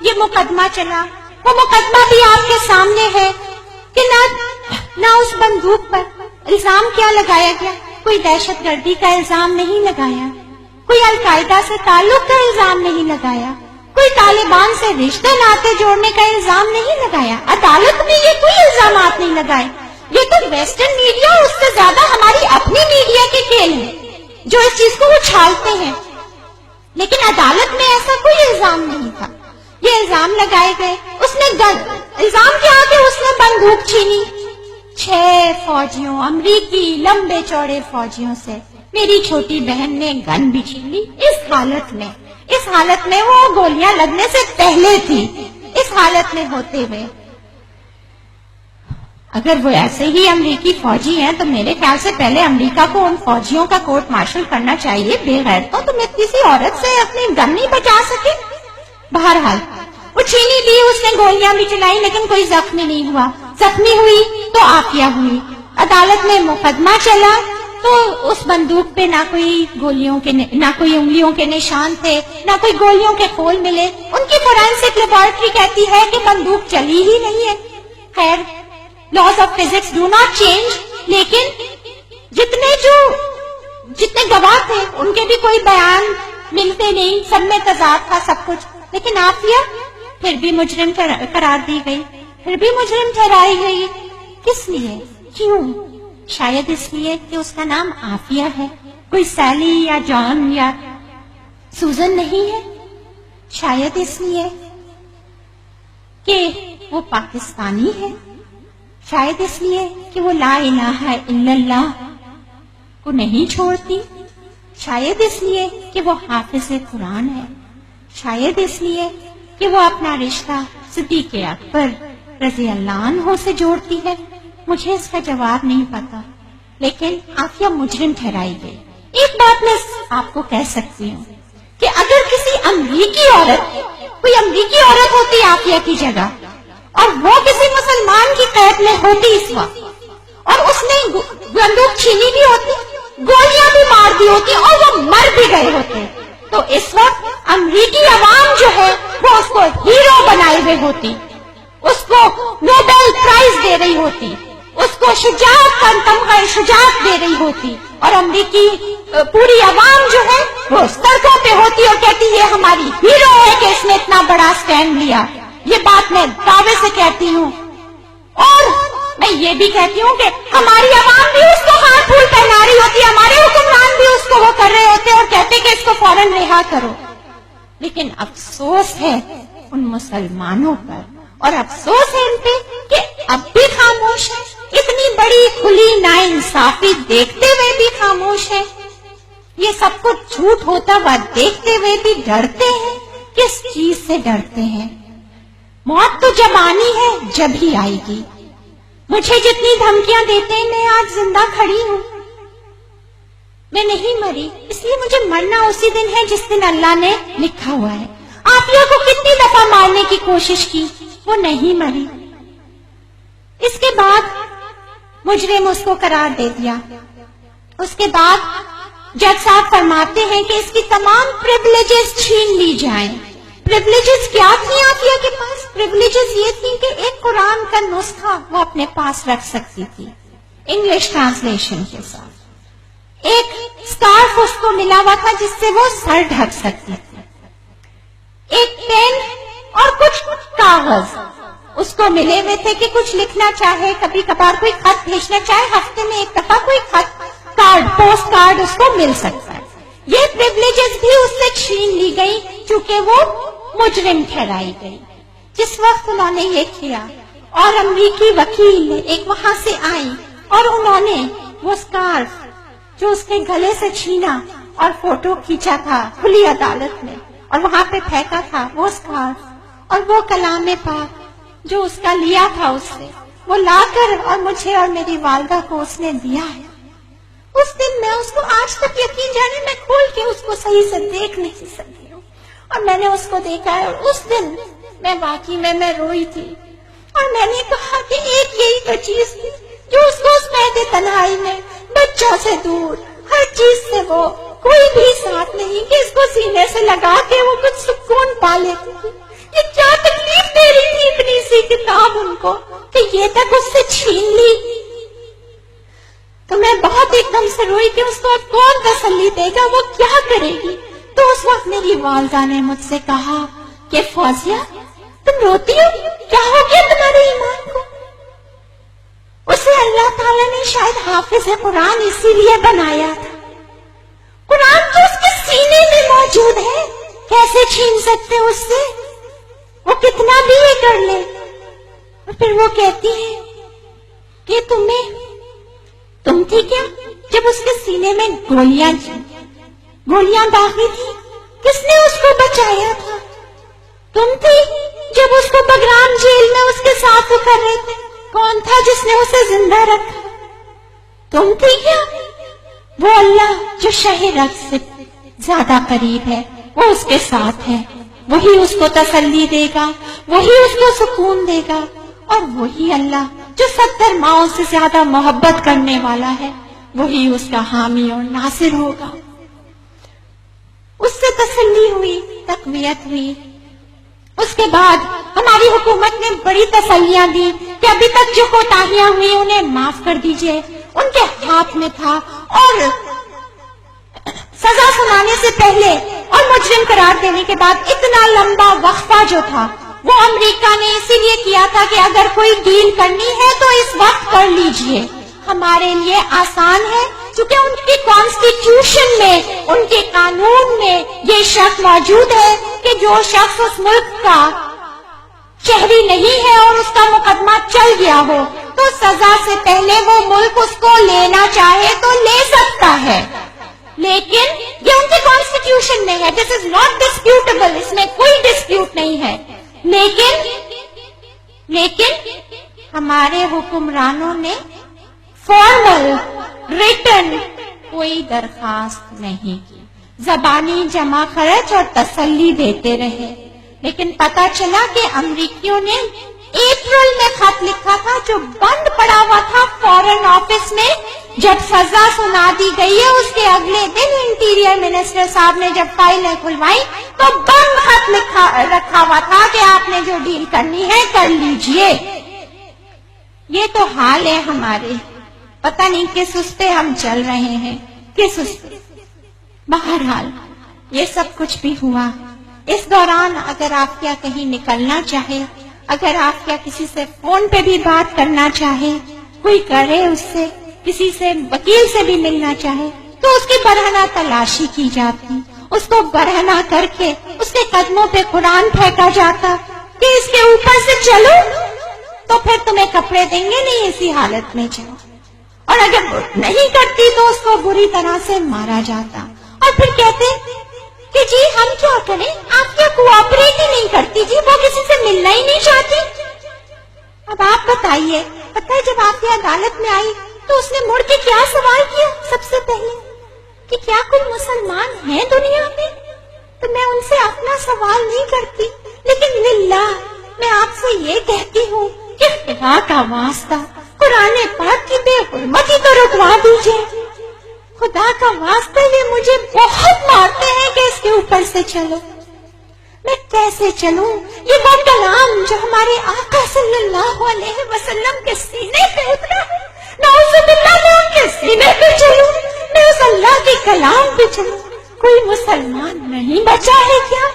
یہ مقدمہ چلا، وہ مقدمہ بھی آپ کے سامنے ہے کہ نہ اس بندوق پر الزام کیا لگایا گیا، کوئی دہشت گردی کا الزام نہیں لگایا، کوئی القاعدہ سے تعلق کا الزام نہیں لگایا، کوئی طالبان سے رشتے ناطے جوڑنے کا الزام نہیں لگایا، عدالت میں یہ کوئی الزامات نہیں لگائے۔ یہ تو ویسٹرن میڈیا اور اس سے زیادہ ہماری اپنی میڈیا کے کھیل ہیں جو اس چیز کو اچھالتے ہیں، لیکن عدالت میں ایسا کوئی الزام نہیں تھا۔ یہ الزام لگائے گئے، اس نے الزام کیا کہ اس نے بندوق چھینی 6 فوجیوں، امریکی لمبے چوڑے فوجیوں سے۔ میری چھوٹی بہن نے گن بھی چھین لی اس حالت میں وہ گولیاں لگنے سے پہلے تھی، اس حالت میں ہوتے ہوئے اگر وہ ایسے ہی امریکی فوجی ہیں تو میرے خیال سے پہلے امریکہ کو ان فوجیوں کا کورٹ مارشل کرنا چاہیے۔ بے غیرتوں، تم کسی عورت سے اپنی گن نہیں بچا سکے۔ بہرحال وہ چھینی لی، اس نے گولیاں بھی چلائی لیکن کوئی زخمی نہیں ہوا، زخمی ہوئی تو عافیہ ہوئی۔ عدالت میں مقدمہ چلا تو اس بندوق پہ نہ کوئی انگلیوں کے نشان تھے، نہ کوئی گولیوں کے کھول ملے۔ ان کی فورینسک لیبارٹری کہتی ہے کہ بندوق چلی ہی نہیں ہے۔ خیر، laws of physics do not change, لیکن جتنے گواہ تھے ان کے بھی کوئی بیان ملتے نہیں، سب میں تضاد تھا سب کچھ، لیکن عافیہ پھر بھی مجرم قرار دی گئی، پھر بھی مجرم ٹھہرائی گئی۔ کس لیے؟ کیوں؟ شاید اس لیے کہ اس کا نام عافیہ ہے، کوئی سیلی یا جان یا سوزن نہیں ہے۔ شاید اس لیے کہ وہ پاکستانی ہے، شاید اس لیے کہ وہ لا الہ الا اللہ کو نہیں چھوڑتی، شاید اس لیے کہ وہ حافظ قرآن ہے، شاید اس لیے کہ وہ اپنا رشتہ صدیق اکبر رضی اللہ عنہ سے جوڑتی ہے۔ مجھے اس کا جواب نہیں پتا، لیکن عافیہ مجرم ٹھہرائی گئی۔ ایک بات میں آپ کو کہہ سکتی ہوں کہ اگر کسی کوئی امریکی عورت ہوتی عافیہ کی جگہ اور وہ کسی مسلمان کی قید میں ہوتی اس وقت، اور اس نے بندوق چھینی بھی ہوتی، گولیاں بھی مار دی ہوتی اور وہ مر بھی گئے ہوتے، تو اس وقت امریکی عوام جو ہے وہ اس کو ہیرو بنائے ہوئے ہوتی، اس کو نوبل پرائز دے رہی ہوتی، اس کو شجاعت کا تمغہ شجاعت دے رہی ہوتی، اور امریکی پوری عوام جو ہے وہ سڑکوں پہ ہوتی اور کہتی یہ ہماری ہیرو ہے کہ اس نے اتنا بڑا سٹینڈ لیا۔ یہ بات میں دعوے سے کہتی ہوں، اور میں یہ بھی کہتی ہوں کہ ہماری عوام بھی اس کو ہاتھ پھول پہنا رہی ہوتی، ہمارے حکمران بھی اس کو وہ کر رہے ہوتے اور کہتے کہ اس کو فوراً رہا کرو۔ لیکن افسوس ہے ان مسلمانوں پر، اور افسوس ہے ان پہ کہ اب بھی خاموش ہے، اتنی بڑی کھلی ناانصافی دیکھتے ہوئے بھی خاموش ہے، یہ سب کچھ جھوٹ ہوتا ہوا دیکھتے ہوئے بھی ڈرتے ہیں۔ کس چیز سے ڈرتے ہیں؟ موت تو جب آنی ہے جب ہی آئے گی۔ مجھے جتنی دھمکیاں دیتے ہیں، میں آج زندہ کھڑی ہوں، میں نہیں مری، اس لیے مجھے مرنا اسی دن ہے جس دن اللہ نے لکھا ہوا ہے۔ عافیہ کو کتنی دفعہ مارنے کی کوشش کی، وہ نہیں مری۔ اس کے بعد مجرم اس کو قرار دے دیا۔ اس کے بعد جج صاحب فرماتے ہیں کہ اس کی تمام پریویلیجز چھین لی جائیں۔ پریویلیجز کیا تھی عافیہ کے پاس؟ پریویلیجز یہ تھی کہ ایک قرآن کا نسخہ وہ اپنے پاس رکھ سکتی تھی انگلش ٹرانسلیشن کے ساتھ، ایک سکارف اس کو ملا ہوا تھا جس سے وہ سر ڈھک سکتی تھی، ایک پین اور کچھ کاغذ اس کو ملے ہوئے تھے کہ کچھ لکھنا چاہے، کبھی کبھار کوئی خط بھیجنا چاہے، ہفتے میں ایک دفعہ کوئی خط پوسٹ کارڈ اس کو مل سکتا ہے۔ یہ پریویلیجز بھی اس سے چھین لی گئی چونکہ وہ مجرم ٹھہرائی گئی۔ جس وقت انہوں نے یہ کیا اور امریکی وکیل ایک وہاں سے آئی اور انہوں نے وہ سکارف جو اس کے گلے سے چھینا اور فوٹو کھینچا تھا کھلی عدالت میں اور وہاں پہ پھینکا تھا وہ سکارف اور وہ کلام پاک جو اس کا لیا تھا اس سے، وہ لا کر اور مجھے اور میری والدہ کو اس نے دیا ہے۔ اس دن میں اس کو آج تک یقین جانے میں کھول کے اس کو صحیح سے دیکھ نہیں سکتی ہوں، اور میں نے اس کو دیکھا ہے، اور اس دن میں واقعی میں روئی تھی، اور میں نے کہا کہ ایک یہی تو چیز تھی جو اس کو اس میدے تنہائی میں بچوں سے دور ہر چیز سے وہ کوئی بھی ساتھ نہیں کہ اس کو سینے سے لگا کے وہ کچھ سکون پا لیتی تھی۔ یہ کیا اطمینان ان کو کہ یہ تک اس سے چھین لی. تو میں بہت ایک دم سے روئی کہ اس کو اب کون تسلی دے گا, وہ کیا کرے گی. تو اس وقت میری والدہ نے مجھ سے کہا کہ فوزیہ تم روتی ہو, کیا ہو گیا تمہارے ایمان کو؟ اسے اللہ تعالیٰ نے شاید حافظ قرآن اسی لیے بنایا تھا. قرآن تو اس کے سینے میں موجود ہے, کیسے چھین سکتے اس سے؟ وہ کتنا بھی یہ کر لے. اور پھر وہ کہتی ہے کہ تم تھی کیا جب اس کے سینے میں گولیاں داغی تھی؟ کس نے اس کو بچایا تھا؟ تم تھی جب اس کو بگرام جیل میں اس کے ساتھ وہ کر رہے تھے, کون تھا جس نے اسے زندہ رکھا؟ تم تھی کیا؟ وہ اللہ جو شہ رگ سے زیادہ قریب ہے, وہ اس کے ساتھ ہے, وہی اس کو تسلی دے گا, وہی اس کو سکون دے گا, اور وہی اللہ جو 70 ماؤں سے زیادہ محبت کرنے والا ہے, وہی اس کا حامی اور ناصر ہوگا. اس سے تسلی ہوئی, تقویت ہوئی. اس کے بعد ہماری حکومت نے بڑی تسلیاں دی کہ ابھی تک جو کوتاہیاں ہوئی انہیں معاف کر دیجئے, ان کے ہاتھ میں تھا. اور سزا سنانے سے پہلے اور مجرم قرار دینے کے بعد اتنا لمبا وقفہ جو تھا وہ امریکہ نے اسی لیے کیا تھا کہ اگر کوئی ڈیل کرنی ہے تو اس وقت کر لیجئے, ہمارے لیے آسان ہے, کیونکہ ان کی کانسٹیٹیوشن میں, ان کے قانون میں یہ شرط موجود ہے کہ جو شخص اس ملک کا شہری نہیں ہے اور اس کا مقدمہ چل گیا ہو تو سزا سے پہلے وہ ملک اس کو لینا چاہے تو لے سکتا ہے. لیکن یہ ان کے کانسٹیٹیوشن میں ہے, دس از ناٹ ڈسپیوٹیبل, اس میں کوئی ڈسپیوٹ نہیں ہے. لیکن ہمارے حکمرانوں نے فارمل ریٹن کوئی درخواست نہیں کی, زبانی جمع خرچ اور تسلی دیتے رہے. لیکن پتا چلا کہ امریکیوں نے اپریل میں خط لکھا تھا جو بند پڑا ہوا تھا فارن آفس میں. جب سزا سنا دی گئی ہے اس کے اگلے دن انٹیریئر منسٹر صاحب نے جب فائلیں کھلوائی تو بند خط رکھا ہوا تھا کہ آپ نے جو ڈیل کرنی ہے کر لیجئے. یہ تو حال ہے ہمارے, پتہ نہیں کس اس پہ ہم چل رہے ہیں, کس اس پہ. بہرحال یہ سب کچھ بھی ہوا. اس دوران اگر آپ کیا کہیں نکلنا چاہے, اگر آپ کیا کسی سے فون پہ بھی بات کرنا چاہے, کوئی کرے اس سے, کسی سے وکیل سے بھی ملنا چاہے تو اس کی برہنہ تلاشی کی جاتی, اس کو برہنہ کر کے اس کے قدموں پہ قرآن پھینکا جاتا کہ اس کے اوپر سے چلو تو پھر تمہیں کپڑے دیں گے, نہیں اسی حالت میں چلو. اور اگر نہیں کرتی تو اس کو بری طرح سے مارا جاتا. اور پھر کہتے کہ جی ہم کیا کریں, آپ کیا کوآپریٹ ہی نہیں کرتی, جی وہ کسی سے ملنا ہی نہیں چاہتی. اب آپ بتائیے, پتہ ہے جب آپ کی عدالت میں آئی تو اس نے مڑ کے کیا سوال کیا سب سے پہلے کہ کیا کوئی مسلمان ہے دنیا میں؟ تو میں ان سے اپنا سوال نہیں کرتی, لیکن للہ میں آپ سے یہ کہتی ہوں کہ خدا کا واسطہ قرآن پاک کی بے حرمتی کو رکوا دیجیے. خدا کا واسطہ یہ مجھے بہت مارتے ہیں کہ اس کے اوپر سے چلو. میں کیسے چلوں؟ یہ وہ کلام جو ہمارے آقا صلی اللہ علیہ وسلم کے سینے پہ اترا ہے, نعوذ باللہ میں ان کے سینے پہ چلوں, میں اس اللہ کے کلام پہ چلوں. کوئی مسلمان نہیں بچا ہے کیا؟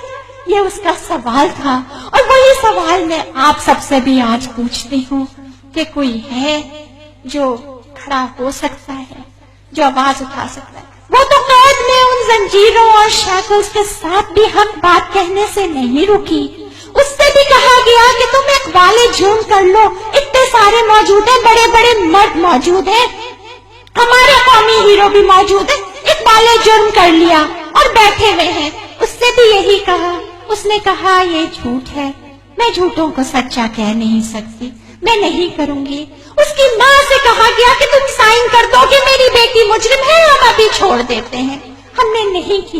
یہ اس کا سوال تھا. اور وہی سوال میں آپ سب سے بھی آج پوچھتی ہوں کہ کوئی ہے جو کھڑا ہو سکتا ہے, جو آواز اٹھا سکتا ہے؟ وہ تو قید میں ان زنجیروں اور شیکلز کے ساتھ بھی حق بات کہنے سے نہیں رکی. اس سے بھی کہا گیا کہ تم اقبال جرم کر لو, اتنے سارے موجود ہیں, بڑے بڑے مرد موجود ہیں, ہمارے قومی ہیرو بھی موجود ہیں, اقبال جرم کر لیا اور بیٹھے ہوئے ہیں. اس سے بھی یہی کہا. اس نے کہا یہ جھوٹ ہے, میں جھوٹوں کو سچا کہہ نہیں سکتی, میں نہیں کروں گی. اس کی ماں سے کہا گیا کہ تم سائن کر دو کہ میری بیٹی مجرم ہے, ہم ابھی چھوڑ دیتے ہیں. ہم نے نہیں کی.